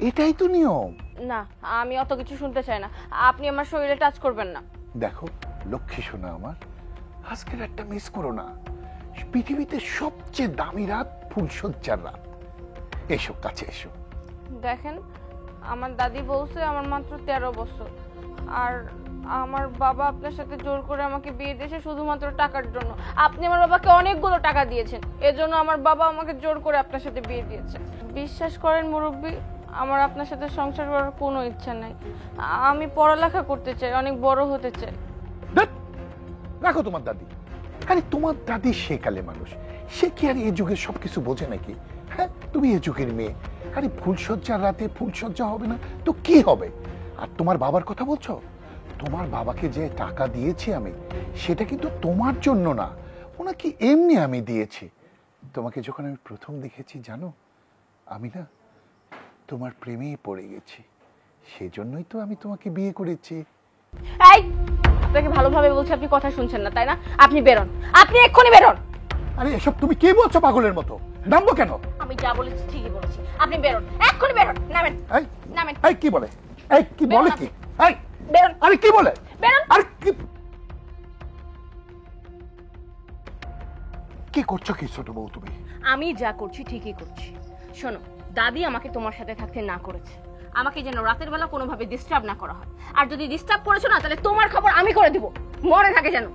এটাই তো নিয়ম। না, আমি অত কিছু শুনতে চাই না। আপনি আমার শরীরে টাচ করবেন না। দেখো লক্ষ্মী শোনা আমার, আজকের একটা মিস করো না। পৃথিবীতে সবচেয়ে দামি রাত ফুলসজ্জার রাত। এসো কাছে এসো। দেখেন, আমার দাদি বলছে আমার মাত্র 13 বছর, আর আমার বাবা আপনার সাথে জোর করে আমাকে বিয়ে দিয়েছে শুধুমাত্র টাকার জন্য। আপনি আমার বাবাকে অনেকগুলো টাকা দিয়েছেন, এজন্য আমার বাবা আমাকে জোর করে আপনার সাথে বিয়ে দিয়েছে। বিশ্বাস করেন মুরব্বী, আমার আপনার সাথে সংসার করার কোনো ইচ্ছা নাই। আমি পড়ালেখা করতে চাই, অনেক বড় হতে চাই। ধ্যাৎ, রাখো তোমার দাদি। আরে তোমার দাদি সেকালে মানুষ, সে কি আর এই যুগের সবকিছু বোঝে নাকি? হ্যাঁ, তুমি এই যুগের মেয়ে। আরে ফুলসজ্জার রাতে ফুলসজ্জা হবে না তো কি হবে? আর তোমার বাবার কথা বলছো? তোমার বাবাকে যে টাকা দিয়েছি আমি, সেটা কিন্তু তোমার জন্য না, ওনাকে এমনি আমি দিয়েছি। তোমাকে যখন আমি প্রথম দেখেছি জানো, আমি না তোমার প্রেমেই পড়ে গেছি। সেজন্যই তো আমি তোমাকে বিয়ে করেছি। এই, আপনাকে ভালোভাবে বলছি, আপনি কথা শুনছেন না তাই না? আপনি বেরোন, আপনি এক্ষুনি বেরোন। আরে এসব তুমি কি বলছো পাগলের মতো? নামবো কেন? আমি যা বলেছি ঠিকই বলেছি, আপনি বেরোন, এক্ষুনি বেরোন। নামেন, এই নামেন। এই কি বলে? এই কি বলে কি? এই বেরোন, আরে কি বলে? বেরোন। আরে কি কি করছো কি ছোট বউ তুমি? আমি যা করছি ঠিকই করছি। শোনো, দাদি আমাকে তোমার সাথে থাকতে না করেছে। আমাকে যেন রাতের বেলা কোনোভাবে ডিস্টার্ব না করা হয়, আর যদি ডিস্টার্ব করেছো না, তাহলে তোমার খবর আমি করে দিব, মরে থাকে যেন।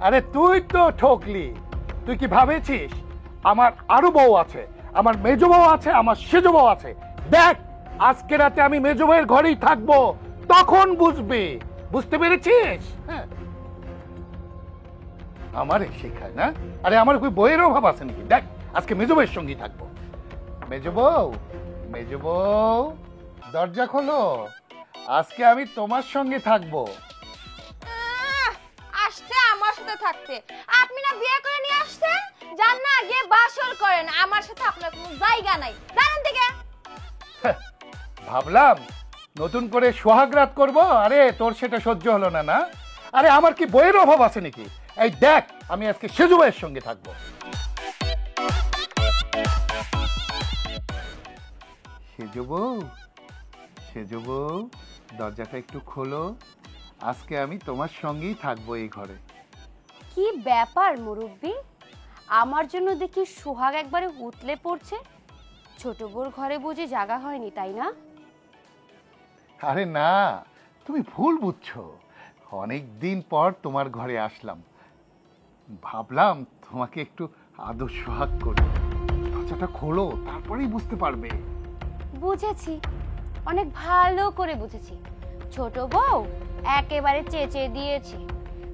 আরে তুই তো ঠকলি। তুই কি ভাবেছিস আমার আরো বউ আছে? আমার মেজো বউ আছে, আমার সেজো বউ আছে। দেখ, আজকে রাতে আমি মেজো বউয়ের ঘরেই থাকবো, তখন বুঝবি। বুঝতে পেরেছিস? হ্যাঁ, আমারে শেখায় না? আরে আমার কই বইয়ের অভাব আছে নাকি? দেখ, আজকে মেজো বউয়ের সঙ্গেই থাকবো। মেজো বউ, মেজো বউ, দরজা খোলো, আজকে আমি তোমার সঙ্গে থাকবো। আসছে আমার সাথে থাকতে। আপনি না বিয়ে করে নিয়ে আসছেন, যান না গিয়ে বাসর করেন। আমার সাথে আপনার কোনো জায়গা নাই, জানেন থেকে। ভাবলাম নতুন করে সোহাগরাত করব, আরে তোর সেটা সহ্য হলো না না? আরে আমার কি বইয়ের অভাব আছে নাকি? এই দেখ, আমি আজকে সেজু ভাইয়ের সঙ্গে থাকবো। সেজু বউ, সেজু বউ, দরজাটা একটু খোলো, আজকে আমি তোমার সঙ্গেই থাকবো এই ঘরে। কি ব্যাপার মুরব্বি, আমার জন্য দেখি সোহাগ একবারে উতলে পড়ছে। ছোট বোর ঘরে বুঝি জায়গা হয়নি তাই না? আরে না, তুমি ভুল বুঝছো। অনেক দিন পর তোমার ঘরে আসলাম, ভাবলাম তোমাকে একটু আদর সোহাগ করি। দরজাটা খোলো, তারপরেই বুঝতে পারবে। বুঝেছি, অনেক ভালো করে বুঝেছি। ছোট বউ একেবারে চেঁচে দিয়েছে,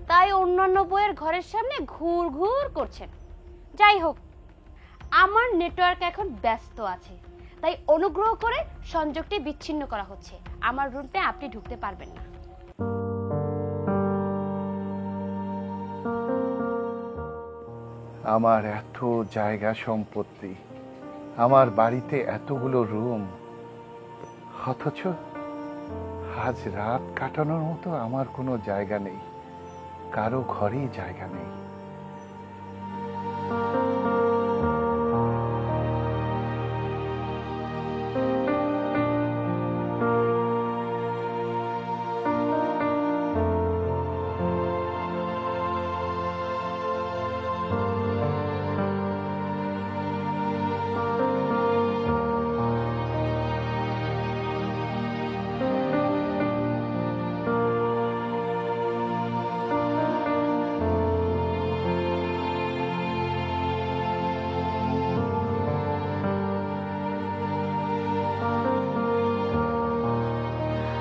তাই অন্যান্য বউয়ের ঘরের সামনে ঘুর ঘুর করছেন। যাই হোক, আমার নেটওয়ার্ক এখন ব্যস্ত আছে, তাই অনুগ্রহ করে সংযোগটি বিচ্ছিন্ন করা হচ্ছে। আমার রুমে আপনি ঢুকতে পারবেন না। আমার এত জায়গা সম্পত্তি, আমার বাড়িতে এতগুলো রুম, অথচ আজ রাত কাটানোর মতো আমার কোনো জায়গা নেই, কারো ঘরেই জায়গা নেই।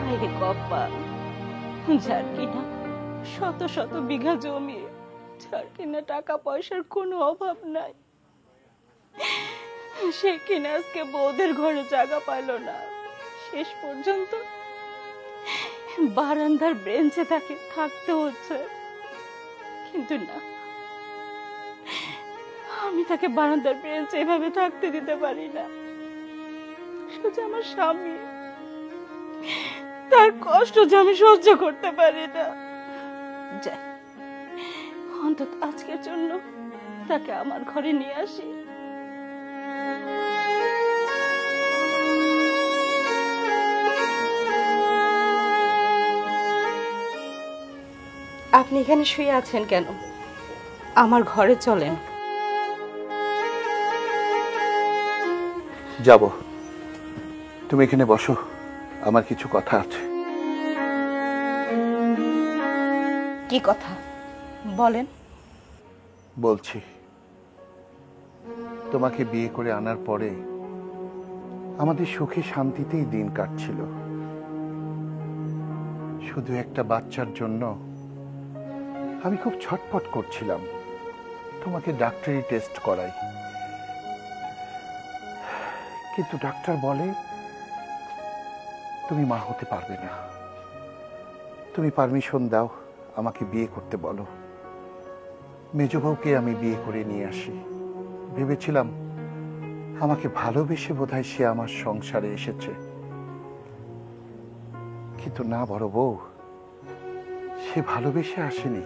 হায়রে কপাল, যার কিনা শত শত বিঘা জমি, যার কিনা টাকা পয়সার কোনো অভাব নাই, সে কিনা আজকে বউদের ঘরে জায়গা পাইল না। শেষ পর্যন্ত বারান্দার বেঞ্চে তাকে থাকতে হচ্ছে। কিন্তু না, আমি তাকে বারান্দার বেঞ্চে এভাবে থাকতে দিতে পারি না। শুধু আমার স্বামী, তার কষ্ট যে আমি সহ্য করতে পারি না। যাই, অন্তত আজকের জন্য তাকে আমার ঘরে নিয়ে আসি। আপনি এখানে শুয়ে আছেন কেন? আমার ঘরে চলেন। যাব, তুমি এখানে বসো, আমার কিছু কথা আছে। কি কথা বলেন? বলছি, তোমাকে বিয়ে করে আনার পরে আমাদের সুখে শান্তিতেই দিন কাটছিল। শুধু একটা বাচ্চার জন্য আমি খুব ছটফট করছিলাম। তোমাকে ডাক্তারি টেস্ট করাই, কিন্তু ডাক্তার বলে তুমি মা হতে পারবে না। তুমি পারমিশন দাও, আমাকে বিয়ে করতে বলো। মেজ বউকে আমি বিয়ে করে নিয়ে আসি। ভেবেছিলাম আমাকে ভালোবেসে বোধহয় সে আমার সংসারে এসেছে, কিন্তু না বড় বউ, সে ভালোবেসে আসেনি।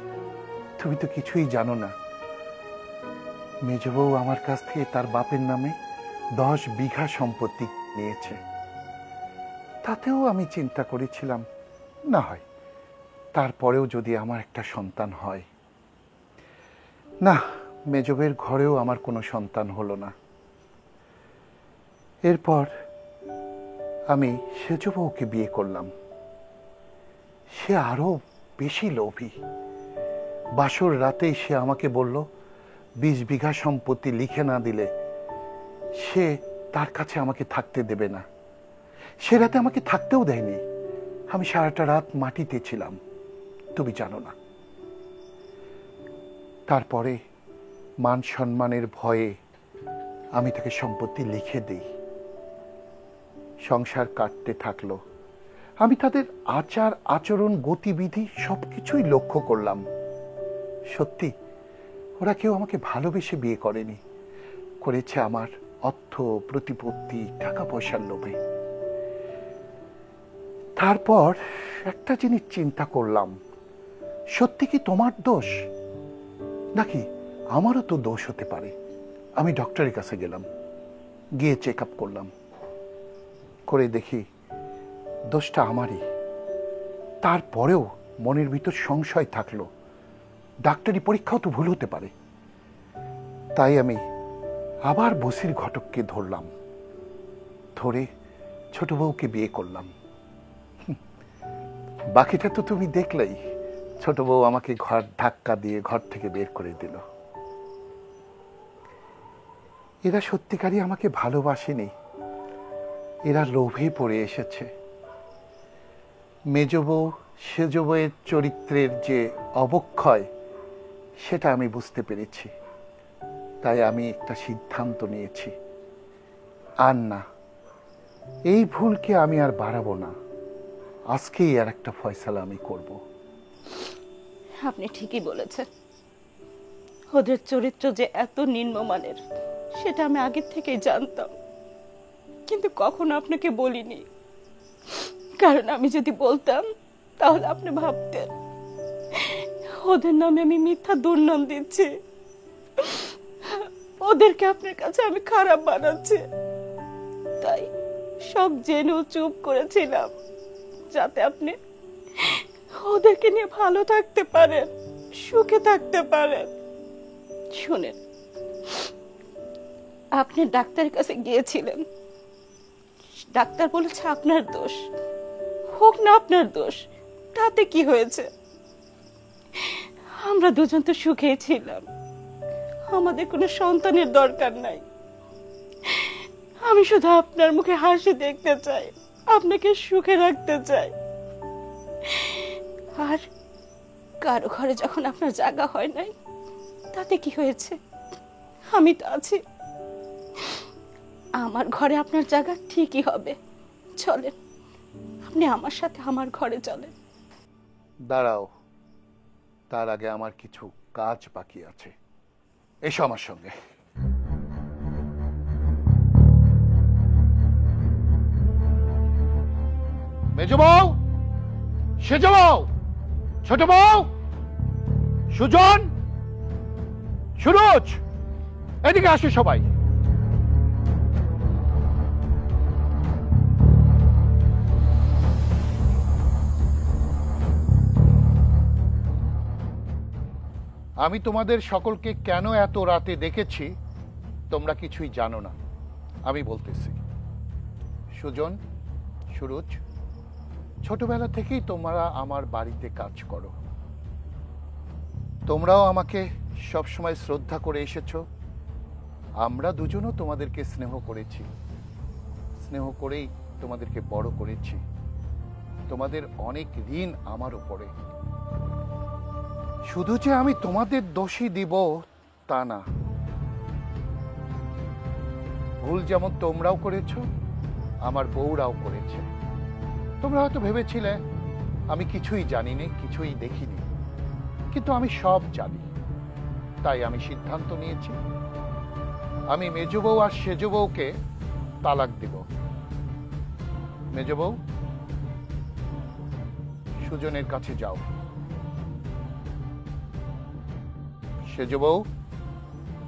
তুমি তো কিছুই জানো না। মেজ বউ আমার কাছ থেকে তার বাপের নামে 10 বিঘা সম্পত্তি নিয়েছে। তাতেও আমি চিন্তা করেছিলাম না হয়, তারপরেও যদি আমার একটা সন্তান হয়। না, মেজ বউয়ের ঘরেও আমার কোনো সন্তান হলো না। এরপর আমি সেজ বউকে বিয়ে করলাম। সে আরো বেশি লোভী। বাসর রাতেই সে আমাকে বলল 20 বিঘা সম্পত্তি লিখে না দিলে সে তার কাছে আমাকে থাকতে দেবে না। সে রাতে আমাকে থাকতেও দেয়নি। আমি সারাটা রাত মাটিতে ছিলাম, তুমি জানো না। তারপরে মান সম্মানের ভয়ে আমি তাকে সম্পত্তি লিখে দিই। সংসার কাটতে থাকলো। আমি তাদের আচার আচরণ গতিবিধি সবকিছুই লক্ষ্য করলাম। সত্যি ওরা কেউ আমাকে ভালোবেসে বিয়ে করেনি, করেছে আমার অর্থ প্রতিপত্তি টাকা পয়সার লোভে। তারপর একটা জিনিস চিন্তা করলাম, সত্যি কি তোমার দোষ নাকি আমারও তো দোষ হতে পারে। আমি ডক্টরের কাছে গেলাম, গিয়ে চেক আপ করলাম, করে দেখি দোষটা আমারই। তারপরেও মনের ভিতর সংশয় থাকলো, ডাক্তারি পরীক্ষাও তো ভুল হতে পারে। তাই আমি আবার বসির ঘটককে ধরলাম, ধরে ছোট বউকে বিয়ে করলাম। বাকিটা তো তুমি দেখলেই। ছোট বউ আমাকে ঘর ধাক্কা দিয়ে ঘর থেকে বের করে দিল। এরা সত্যিকারই আমাকে ভালোবাসেনি, এরা লোভে পড়ে এসেছে। মেজ বউ সেজ বউয়ের চরিত্রের যে অবক্ষয় সেটা আমি বুঝতে পেরেছি। তাই আমি একটা সিদ্ধান্ত নিয়েছি, আর না, এই ভুলকে আমি আর বাড়াবো না। আজকেই আর একটা ফয়সালা আমি করব। আপনি ঠিকই বলেছেন, ওদের চরিত্র যে এত নিম্নমানের সেটা আমি আগের থেকেই জানতাম, কিন্তু কখনো আপনাকে বলিনি। কারণ আমি যদি বলতাম তাহলে আপনি ভাবতেন ওদের নামে আমি মিথ্যা দুর্নাম দিচ্ছি, ওদেরকে আপনার কাছে আমি খারাপ বানাচ্ছি। তাই সব জেনেও চুপ করেছিলাম, যাতে আপনি ওদেরকে নিয়ে ভালো থাকতে পারেন, সুখে থাকতে পারেন। শুনেন, আপনি ডাক্তারের কাছে গিয়েছিলেন, ডাক্তার বলেছে আপনার দোষ। হোক না আপনার দোষ, তাতে কি হয়েছে? আমরা দুজন তো সুখেই ছিলাম, আমাদের কোনো সন্তানের দরকার নাই। আমি শুধু আপনার মুখে হাসি দেখতে চাই, আপনাকে সুখে রাখতে চাই। আর কারো ঘরে যখন আপনার জায়গা হয় নাই, তাতে কি হয়েছে? আমি তো আছি, আমার ঘরে আপনার জায়গা ঠিকই হবে। চলেন, আপনি আমার সাথে আমার ঘরে চলেন। দাঁড়াও, তার আগে আমার কিছু কাজ বাকি আছে। এসো আমার সঙ্গে। মেজ বউ, সেজ বউ, ছোট বউ, সুজন, সুরজ, এদিকে আসো সবাই। আমি তোমাদের সকলকে কেন এত রাতে দেখেছি তোমরা কিছুই জানো না। আমি বলতেছি, সুজন, সুরজ, ছোটবেলা থেকেই তোমরা আমার বাড়িতে কাজ করো। তোমরাও আমাকে সবসময় শ্রদ্ধা করে এসেছো। আমরা দুজনও তোমাদেরকে স্নেহ করেছি, স্নেহ করেই তোমাদেরকে বড় করেছি। তোমাদের অনেক ঋণ আমার উপরে। শুধু যে আমি তোমাদের দোষী দিব তা না, ভুল যেমন তোমরাও করেছো, আমার বউরাও করেছে। তোমরা হয়তো ভেবেছিলে আমি কিছুই জানিনি, কিছুই দেখিনি, কিন্তু আমি সব জানি। তাই আমি সিদ্ধান্ত নিয়েছি, আমি মেজ বউ আর সেজ বউকে তালাক দিব। মেজ বউ, সুজনের কাছে যাও। সেজ বউ,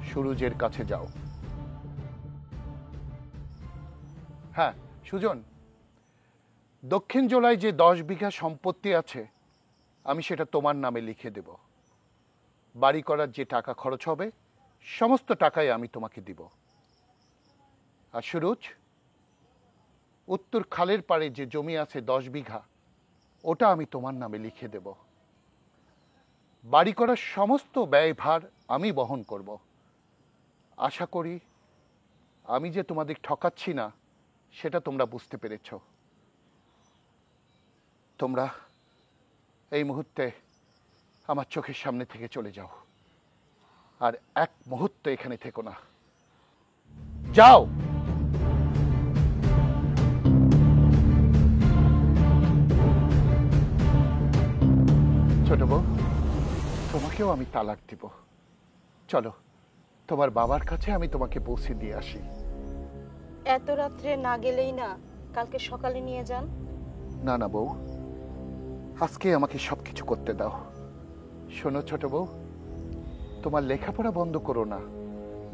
সুরজের কাছে যাও। হ্যাঁ সুজন, দক্ষিণ জোলায় যে 10 বিঘা সম্পত্তি আছে আমি সেটা তোমার নামে লিখে দেব। বাড়ি করার যে টাকা খরচ হবে সমস্ত টাকাই আমি তোমাকে দিব। আর সুরজ, উত্তর খালের পাড়ে যে জমি আছে 10 বিঘা, ওটা আমি তোমার নামে লিখে দেব। বাড়ি করার সমস্ত ব্যয়ভার আমি বহন করব। আশা করি আমি যে তোমাদের ঠকাচ্ছি না সেটা তোমরা বুঝতে পেরেছ। তোমরা এই মুহূর্তে আমার চোখের সামনে থেকে চলে যাও, আর এক মুহূর্ত এখানে থেকো না। যাও। ছোট বউ, তোমাকেও আমি তালাক দিব। চলো, তোমার বাবার কাছে আমি তোমাকে পৌঁছে দিয়ে আসি। এত রাত্রে না গেলেই না, কালকে সকালে নিয়ে যান। না না বউ, আজকে আমাকে সবকিছু করতে দাও। শোনো ছোট বউ, তোমার লেখাপড়া বন্ধ করো না।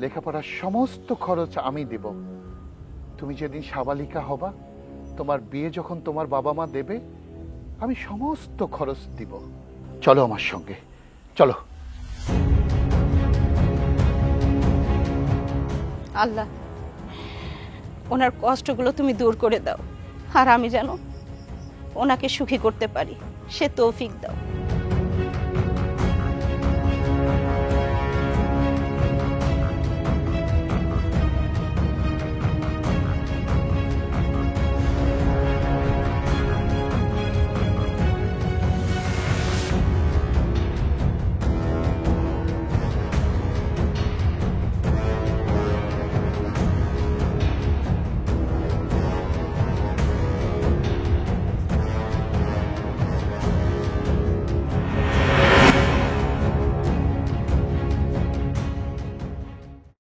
লেখাপড়ার সমস্ত খরচ আমি দেব। তুমি যেদিন সাবালিকা হবা, তোমার বিয়ে যখন তোমার বাবা মা দেবে, আমি সমস্ত খরচ দিব। চলো আমার সঙ্গে, চলো। আল্লাহ, ওনার কষ্টগুলো তুমি দূর করে দাও, আর আমি যেন ওনাকে সুখী করতে পারি, সে তৌফিক দাও।